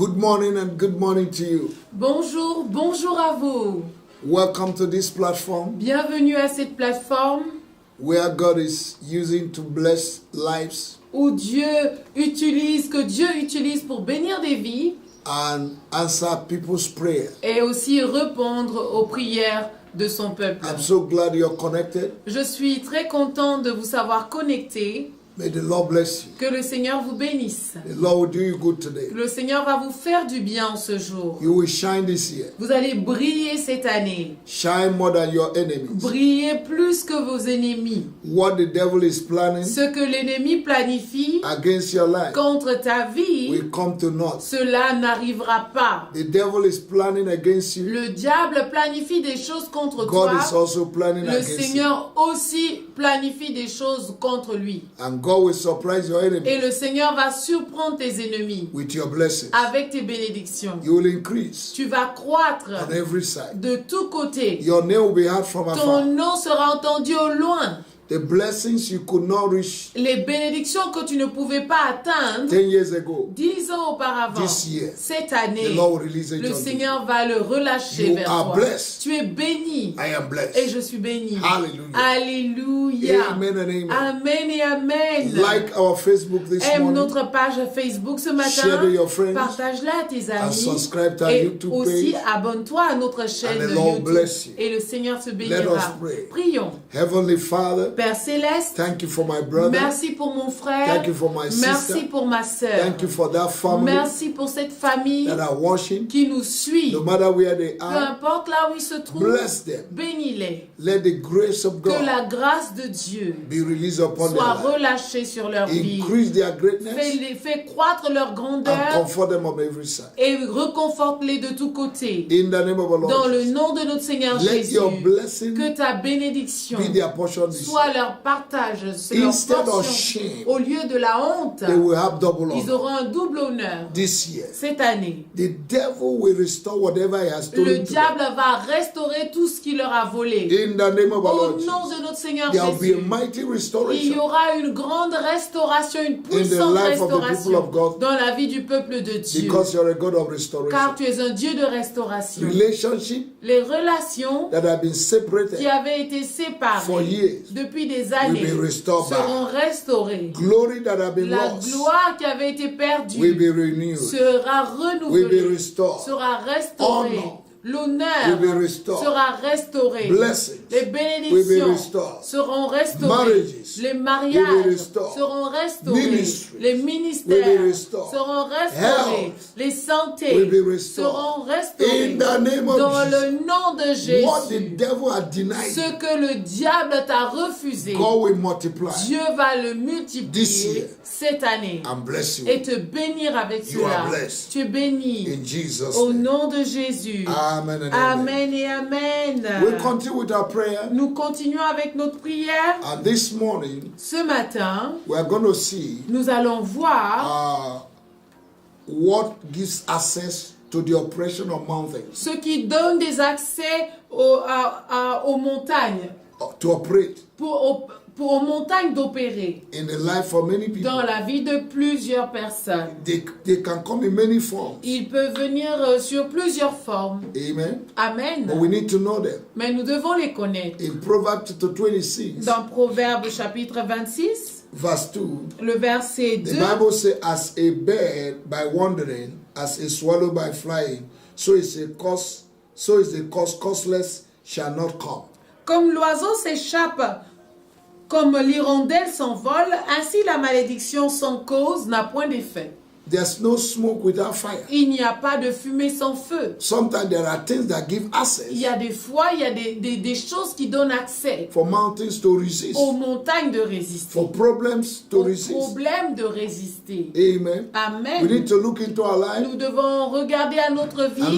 Good morning and good morning to you. Bonjour, bonjour à vous. Welcome to this platform Bienvenue à cette plateforme where God is using to bless lives où que Dieu utilise pour bénir des vies and answer people's prayers. et aussi répondre aux prières de son peuple. I'm so glad you're connected. Je suis très content de vous savoir connecté. May the Lord bless you. Que le Seigneur vous bénisse. The Lord will do you good today. Le Seigneur va vous faire du bien ce jour. You will shine this year. Vous allez briller cette année. Shine more than your enemies. Brillez plus que vos ennemis. What the devil is planning Ce que l'ennemi planifie against your life contre ta vie, will come to naught. cela n'arrivera pas. The devil is planning against you. Le diable planifie des choses contre God is toi. also planning Le against you. Seigneur aussi planifie des choses contre lui. And God will surprise your Et enemies le Seigneur va surprendre tes ennemis with your blessings. avec tes bénédictions. You will increase Tu vas croître on every side. de tous côtés. Your name will be heard from Ton afar. nom sera entendu au loin. The blessings you could not reach Les bénédictions que tu ne pouvais pas atteindre 10 years ago, 10 ans auparavant, This year, cette the année, Lord will release it le unto you. Seigneur va le relâcher You vers are toi. blessed. Tu es béni I am et blessed. je suis béni. Hallelujah. Alléluia. Amen and amen. Amen et amen. Like our Facebook this Aime morning. notre page Facebook ce matin. Share with your friends. Partage-la à tes And amis. subscribe to our Et YouTube aussi page. abonne-toi à notre chaîne And the de Lord YouTube. bless you. Et le Seigneur te Let us bénira. pray. Prions. Heavenly Father, Père Céleste, thank you for my brother. merci pour mon frère. Thank you for my Merci sister. pour ma sœur. Thank you for that family Merci pour cette famille that are watching. qui nous suit. No matter where they Peu are, importe là où ils se trouvent, bless them. bénis-les. Let the grace of Que God la grâce de Dieu be released upon soit their life. relâchée sur leur vie. Increase their greatness Fais croître leur and grandeur comfort them on every side. et reconforte-les de tous côtés. In the name of the Dans Lord, le nom de notre Seigneur let Jésus, your blessing que ta bénédiction be their portion this year. soit leur partage, leur Instead of portion. shame, Au lieu de la honte, they will have double ils honor auront un double honneur this year. cette année. The devil will restore whatever he has Le stolen to them. diable va restaurer tout ce qu'il leur a volé. In the name of the Au Lord nom Jesus, de notre Seigneur there will be a Jésus, mighty il y restoration aura une grande restauration, une in the puissante life of the people restauration of God dans la vie du peuple de Dieu. because you're a God of Car restoration. tu es un Dieu de restauration. Relationship Les relations that have been separated qui avaient été for séparées years depuis des will années be restored seront back. restaurées. Glory that have been La lost gloire qui avait été will perdue be renewed, sera will be renouvelée, restored. sera restaurée. Honor L'honneur will be restored. sera restauré. Blessings Les will be bénédictions restored. seront restaurées. Marriages Les will be mariages restored. seront restaurés. Ministries Les will ministères be restored. seront restaurés. Health Les santé will be restored. seront restaurées. In the name of Dans Jesus. le nom de Jésus. What the devil had denied, Ce que le diable t'a refusé, God will multiply Dieu va le This multiplier year. cette année and bless you. et te bénir avec You are cela. blessed. Tu es béni In Jesus' au name. nom de Jésus. Amen and amen. Amen et amen. We'll continue with our prayer. Nous continuons avec notre prière. And this morning, Ce matin, we are going to see nous allons voir what gives access to the operation of mountains, ce qui donne des accès aux montagnes, to operate aux montagnes d'opérer in the life of many people. dans la vie de plusieurs personnes. They can come in many forms. Ils peuvent venir sur plusieurs formes. Amen. Amen. But we need to know them. Mais nous devons les connaître. In Proverbs chapter 26, Dans Proverbes chapitre 26, verse 2, le verset the 2, Bible says, as a bird by wandering, as a swallow by flying, so is the cause causeless shall not come. comme l'oiseau s'échappe, comme l'hirondelle s'envole, ainsi la malédiction sans cause n'a point d'effet. There's no smoke without fire. Il n'y a pas de fumée sans feu. Sometimes there are things that give access Il y a des fois, il y a des choses qui donnent accès for mountains to resist, aux montagnes de résister, for problems to aux resist. problèmes de résister. Amen. We Amen. need to look into our life Nous devons regarder à notre and vie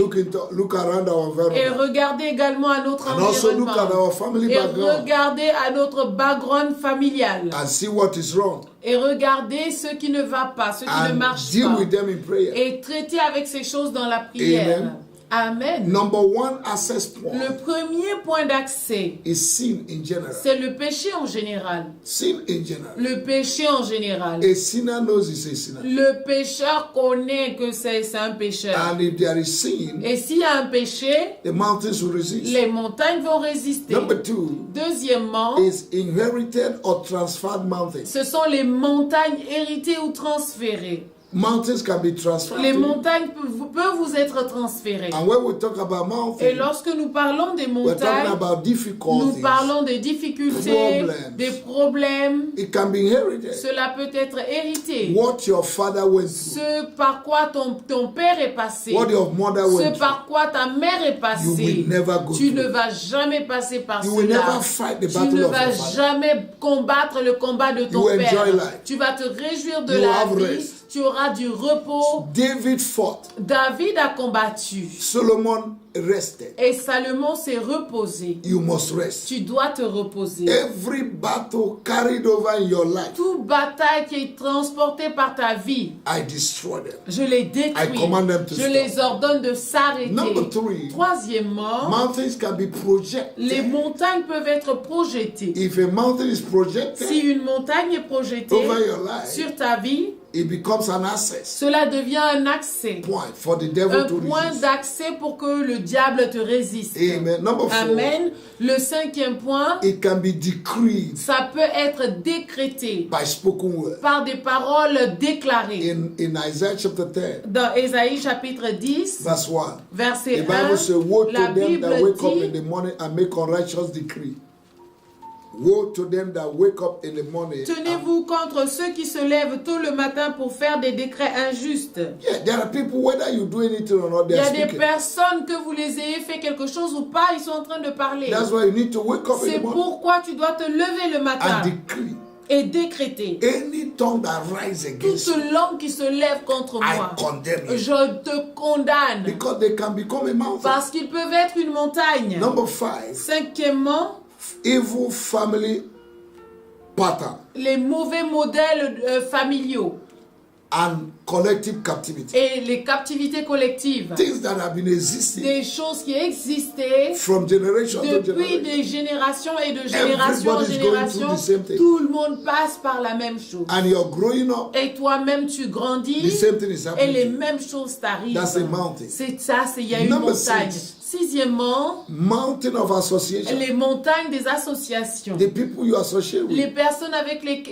look around our et environment, regarder également à notre and also look at environnement our family et background regarder à notre background familial and see what is wrong et regarder ce qui ne va pas, ce qui ne and marche deal pas with them in prayer. et traiter avec ces choses dans la prière. Amen. Amen. Number one access point Le premier point d'accès, is sin in general. c'est le péché en général. Sin in general. Le péché en général. A sinner knows he's a sinner. Le pécheur connaît que c'est un pécheur. And if there is sin, Et s'il y a un péché, the mountains will resist. les montagnes vont résister. Number two Deuxièmement, is inherited or transferred mountains. ce sont les montagnes héritées ou transférées. Mountains can be transferred. Les to you. montagnes peuvent vous être transférées. And when we talk about Et mountains, lorsque nous parlons des we're talking montagnes, about nous difficulties. parlons des difficultés, Problems. des problèmes. It can be inherited. Cela peut être hérité. What your father went through, Ce par quoi ton père est passé, what your mother went ce through, par quoi ta mère est you passée, will never go tu ne through. vas jamais passer par You will cela. never fight the Tu battle ne of vas your father. jamais combattre le combat de ton You père. enjoy life. Tu vas te réjouir de You la have vie. rest. Tu auras du repos. David fought. David a combattu. Solomon rested. Et Salomon s'est reposé. You must rest. Tu dois te reposer. Every battle carried over in your life, Toute bataille qui est transportée par ta vie, I destroy them. je les I détruis. command them to Je stop. les ordonne de s'arrêter. Number three, Troisièmement, mountains can be projected. les montagnes peuvent être projetées. If a mountain is projected Si une montagne est projetée over your life, sur ta vie, it becomes an access cela devient un accès. point for the devil Un to point resist. d'accès pour que le diable te résiste. Amen. Number four, Amen. Le cinquième point, it can be decreed ça peut être décrété by spoken word. par des paroles déclarées. In Isaiah chapter 10, Dans Ésaïe chapitre 10, verse 1, verset the Bible says, woe 1, la to them Bible that wake up in dit, the morning and make unrighteous decree. Woe to them that wake up in the morning. tenez-vous contre ceux qui se lèvent tôt le matin pour faire des décrets injustes. Yeah, there are people, whether you do anything or not, Il they y are a des speaking. personnes que vous les ayez fait quelque chose ou pas, ils sont en train de parler. That's why you need to wake up in C'est the morning pourquoi tu dois te lever le matin and decree. et décréter. Any tongue that rises against Toute you, langue qui se lève contre I moi, condemn you. je te condamne. Because they can become a mountain. Parce qu'ils peuvent être une montagne. Number 5, Cinquièmement, evil family pattern les mauvais modèles familiaux and collective captivity. et les captivités collectives. Things that have been existing Des choses qui existaient from generation to depuis generation. des générations et de génération en Everybody's going génération. through the same thing. Tout le monde passe par la même chose. And you're growing up, Et toi-même, tu the grandis same thing is et les happening. mêmes choses t'arrivent. That's a mountain. C'est ça, il y a une Number montagne. 6. Sixièmement, Mountain of association. les montagnes des associations. The people you associate Les with personnes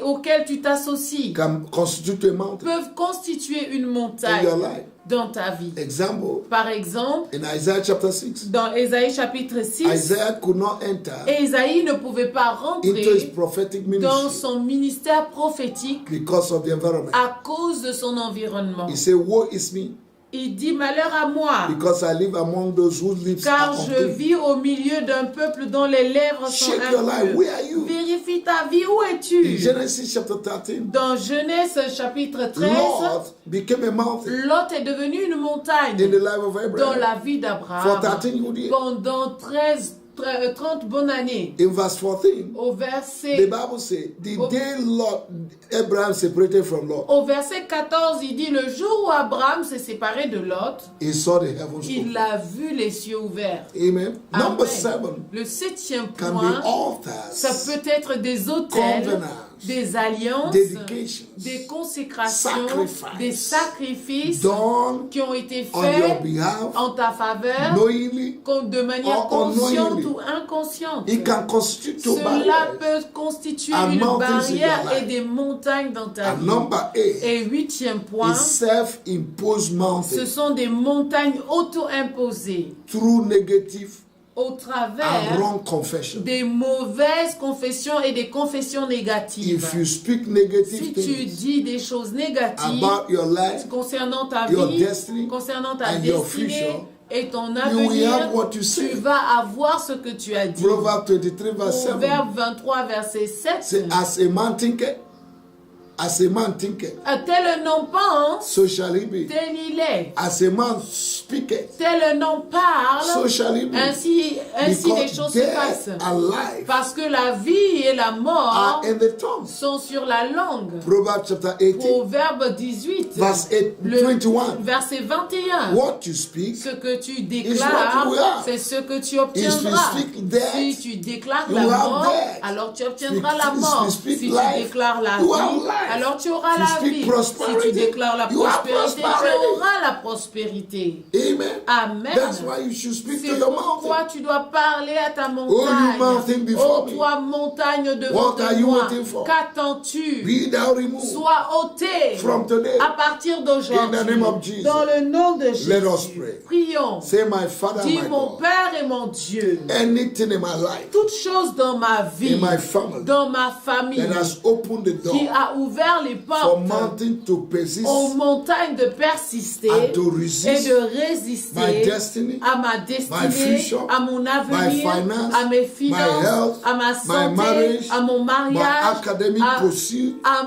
auxquelles tu t'associes can constitute a mountain peuvent constituer une in your montagne life. dans ta vie. Example, Par exemple, in Isaiah chapter 6, dans Ésaïe chapitre 6, Isaiah could not enter Ésaïe ne pouvait pas into his rentrer prophetic dans ministry son ministère prophétique because of the environment. à cause de son environnement. He said, woe is me, Il dit malheur à moi, because I live among those whose lips car are je unclean. vis au milieu d'un peuple dont les lèvres sont Check your life. impures. Where are you? Vérifie ta vie, où In es-tu? Genesis chapter 13, Dans Genèse chapitre 13, Lot became a mountain Lot est devenu une montagne in the life of dans Abraham la vie for d'Abraham 13 good years. pendant 30 bonnes années. In verse 14, Au the verset, Bible says, the day Abraham separated from Lot, au verset 14, il dit, le jour où Abraham s'est séparé de Lot, he saw the heavens il open. a vu les cieux ouverts. Amen. Number Amen. 7 Le septième can point, be altars, ça peut être des autels, covenants, des alliances, dedications, des consécrations, sacrifices des sacrifices done qui ont été on your faits behalf, en ta faveur, knowingly. de manière or consciente unknowingly. ou inconsciente. It can constitute your Cela barrier. peut constituer And une mountains in barrière your life. et des montagnes dans ta And vie. number 8 Et huitième point, is self-imposed ce mountains sont des montagnes auto-imposées through negative au and travers wrong confession. des mauvaises confessions et des confessions négatives. If you speak negative Si tu things dis des choses négatives about your life, concernant ta your vie, destiny, concernant ta and your destinée future, et ton you will have avenir, what you say. tu vas avoir ce que tu as dit. Proverbs 23 verse 7 Proverbe 23, verset 7. say, as a mountain As a man thinketh, tel un homme pense, so shall he be. tel il est. As a man speaketh, Tel un homme parle, so shall he be. ainsi les Because choses se death passent. and life Parce que la vie et la are mort in the tongue. sont sur la langue. Proverbs chapter 18, Proverbe 18, verse 8, le 21. verset 21. What you speak, Ce que tu what déclares, you have. c'est ce que tu if you obtiendras. speak death, Si tu déclares you la have mort, death. alors tu obtiendras Speak- la mort. if you speak Si tu life, déclares la you have vie, life. alors tu auras If you la speak vie. Si prosperity, tu déclares la you have prospérité, tu prosperity. auras la prospérité. amen. Amen. That's why you should speak to C'est your pourquoi mountain. tu dois parler à ta you montagne. mountain before me. Toi, montagne devant What are you moi. waiting for? Qu'attends-tu? Be thou removed Sois ôté from today. à partir In the name d'aujourd'hui. of Jesus. Dans le nom de Jésus. Let us pray. Prions. Say, my Father, Dis my mon God, Père et mon Dieu. anything in my life, Toute chose dans ma vie, in my family, dans ma famille, that has opened the qui door a ouvert les for portes mountain to persist aux montagnes de persister and to et resist de résister my destiny, à ma my destinée, future, à mon my avenir, finance, à mes my finances, health, à ma my santé, marriage, à mon my mariage, academic à, pursuit, à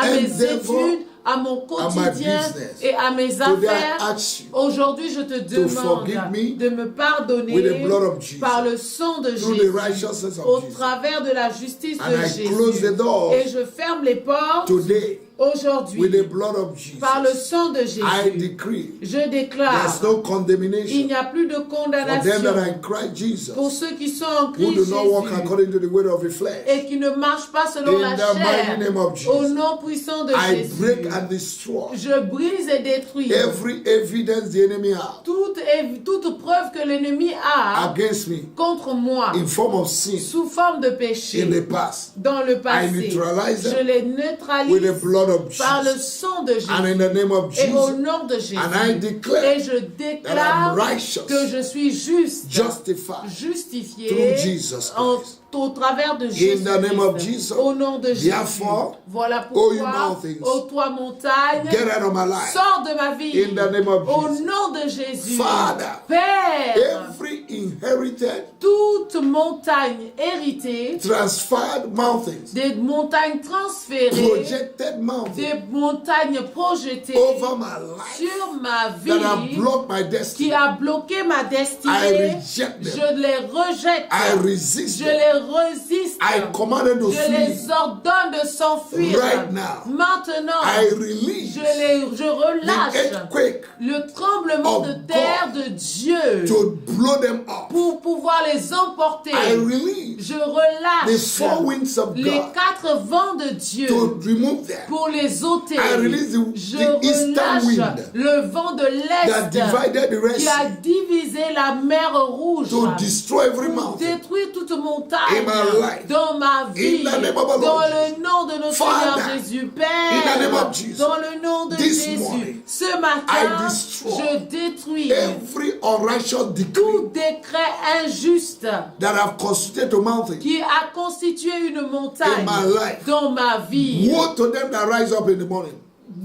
mes endeavor, études, à mon quotidien business. et à mes Today I affaires. ask you Aujourd'hui, je te demande forgive me de me pardonner with the blood of Jesus, par le sang de through the Jésus, righteousness of au Jesus. travers de la justice And de I close Jésus. the doors Et je ferme les portes Today, aujourd'hui with the blood of Jesus, par le sang de I Jésus. decree Je déclare, there's no il condemnation n'y a plus de for them condamnation that are in Christ Jesus, pour ceux qui sont en who Christ do not walk Jésus according to the way of the flesh. et qui ne marchent pas selon In la the mighty name of chair. Au Jesus, nom puissant de I Jésus, break and destroy je brise et détruis every evidence the enemy has toute preuve que l'ennemi a against me contre moi in form of sin sous forme de in péché the past. dans le I passé. neutralize them Je les with the neutralise blood of par le Jesus. sang de Jésus And in the name of et au Jesus, nom de Jésus. and I declare Et je that I'm déclare righteous, que je suis juste, justified justifié through Jesus Christ. au travers de Jésus. In the name of Jesus, Au nom de Jésus. therefore, Voilà O you pourquoi, mountains, ô toi montagne, get out of my life. sors de ma vie. In the name of Au Jesus. nom de Jésus. Father, Père, every inherited, toute montagne héritée, transferred mountains, des montagnes transférées, projected mountains des montagnes projetées over my life sur ma that have vie, blocked my qui destiny, a bloqué ma I destinée, reject them. je les rejette, I resist je them. les résiste, I command them to je flee. les ordonne de s'enfuir. Right now. Maintenant, I release je the relâche earthquake le tremblement of de terre de Dieu to blow them up. pour pouvoir les emporter. I release Je the relâche four winds of les God 4 vents de Dieu to remove them. pour les ôter. I release Je the eastern relâche wind le vent de that l'Est divided the Red qui a Sea divisé la mer Rouge to destroy every pour mountain. détruire toute montagne In my life. dans ma vie, In the name of our dans Lord le nom de notre Father, Seigneur Jésus, in the name Père, of Jesus, dans le nom de this Jésus. morning, Ce I matin, destroy je détruis every unrighteous decree tout décret injuste that have constituted a mountain. qui a constitué une montagne In my life. dans ma vie. Woe to them that rise up in the morning.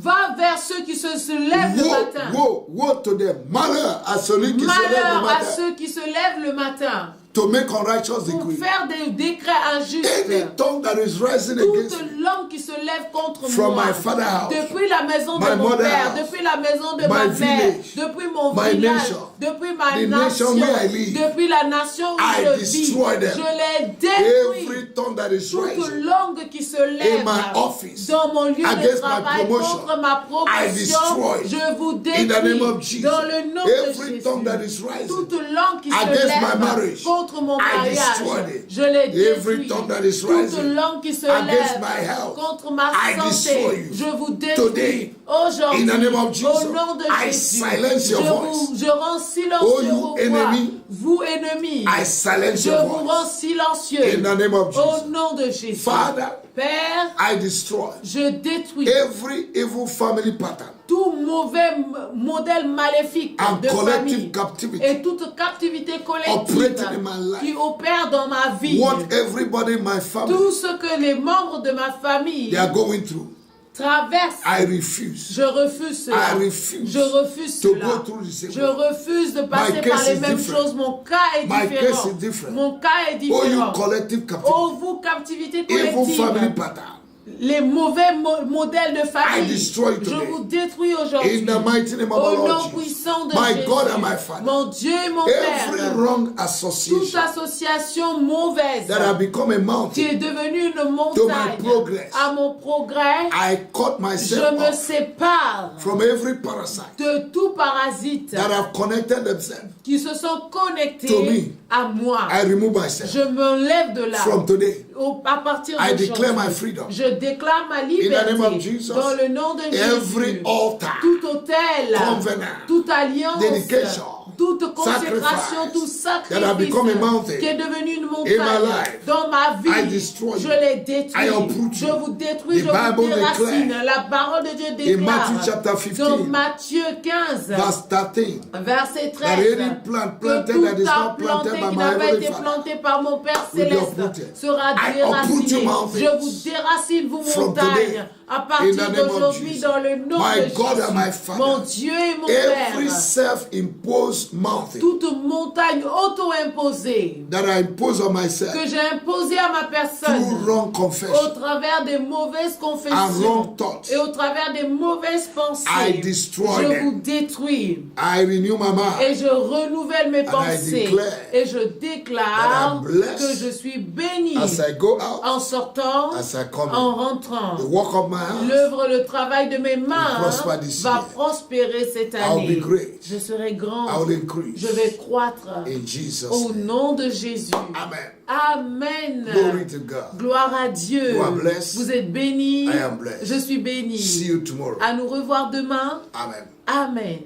Va vers ceux qui se lèvent le matin. Woe to them. Malheur à celui qui se lève le Malheur à matin ceux qui se lèvent le matin to make unrighteous pour decree. faire des décrets injustes. Any tongue that is rising against Toute me langue qui se lève contre from moi, my father house, depuis la maison de my mon mother père, house, depuis la maison de my ma mère, village, depuis mon my village, nation, depuis ma the nation, nation where I live, depuis la nation où I je vis, destroy them. je les détruis. every tongue that is Toute rising langue qui se lève in my office dans mon lieu de against my travail promotion, contre ma I promotion, destroy je vous in the name détruis of Jesus. dans le nom de Every Jésus. tongue that is rising Toute langue qui se against my lève marriage, contre mon I mariage, destroy it. je les Every détruis. tongue that is Toute rising langue qui se against lève my health, contre ma I destroy santé, you. je vous détruis. Today, Aujourd'hui, in the name of Jesus, au nom de I Jésus, silence your voice. je rends silencieux Oh, you vos voix. enemy, Vous ennemis, I silence je your vous voice. rends silencieux In the name of au Jesus. nom de Jésus. Father, Père, I destroy je détruis every evil family pattern tout mauvais modèle maléfique and de collective famille captivity. et toute captivité Operating collective in my life. qui opère dans ma vie. What everybody in my family Tout ce que les membres de ma famille they are going through, traversent, I refuse. je refuse cela. I refuse Je refuse to cela. go through the same Je way. refuse de passer My par case les is mêmes different. choses. Mon cas est My différent. case is different. Mon cas est Oh, you différent. collective captivity. Oh, vous, captivité Evil family collective. pattern les mauvais modèles de I famille. destroy Je today. vous détruis aujourd'hui. In the mighty name of Au our nom Lord Jesus. puissant de My Jésus. God and my Father. Mon Dieu et mon Every Père. wrong Toute association association mauvaise that have become a qui mountain, est devenue une To my montagne progress. à mon progrès, I cut je myself me off sépare from every parasite de tout parasite that have connected themselves. qui se sont To connectés me. à moi. I remove myself Je me lève de là. from today. À partir I declare my d'aujourd'hui, freedom. je déclare ma In the name of liberté Jesus, dans le nom de every Jésus. altar, Tout autel, covenant, toute alliance, dedication, toute consécration, sacrifice tout that have become a sacrifice mountain qui est devenu une in my montagne life, dans ma I vie, destroy je you. les détruis. I uproot Je you. vous détruis, The je vous Bible déracine. declares La parole de Dieu in Matthew déclare chapter 15, dans Matthieu 15, verse 13, verset that 13, any plant que planted tout that is arbre not planted planté by qui my n'a pas heavenly été Father planté par mon Père will be Céleste uprooted. sera I uproot you déraciné. mountains. Je vous déracine, vous From montagnes, today, à in the partir name of d'aujourd'hui Jesus. dans le nom My de God and my Jésus. Father, Mon Dieu et mon every Père, self-imposed mountain toute montagne auto-imposée that I impose on myself que j'ai imposée à ma through personne wrong au confession travers des mauvaises and confessions wrong thoughts, et au travers des mauvaises pensées, I destroy je them. vous détruis. I renew my Et mind. je renouvelle mes I pensées. declare Et je that déclare I'm blessed que je suis béni As I go out, en sortant, as I come en in, rentrant. the work of my hands, L'œuvre, le travail de mes mains prosper this va year. prospérer cette I'll année. be great. Je serai grand. I will increase. Je vais croître. In Jesus' Au name. nom de Jésus. Amen. Amen. Glory to God. Gloire à Dieu. You are blessed. Vous êtes bénis. I am blessed. Je suis béni. See you tomorrow. À nous revoir demain. Amen. Amen.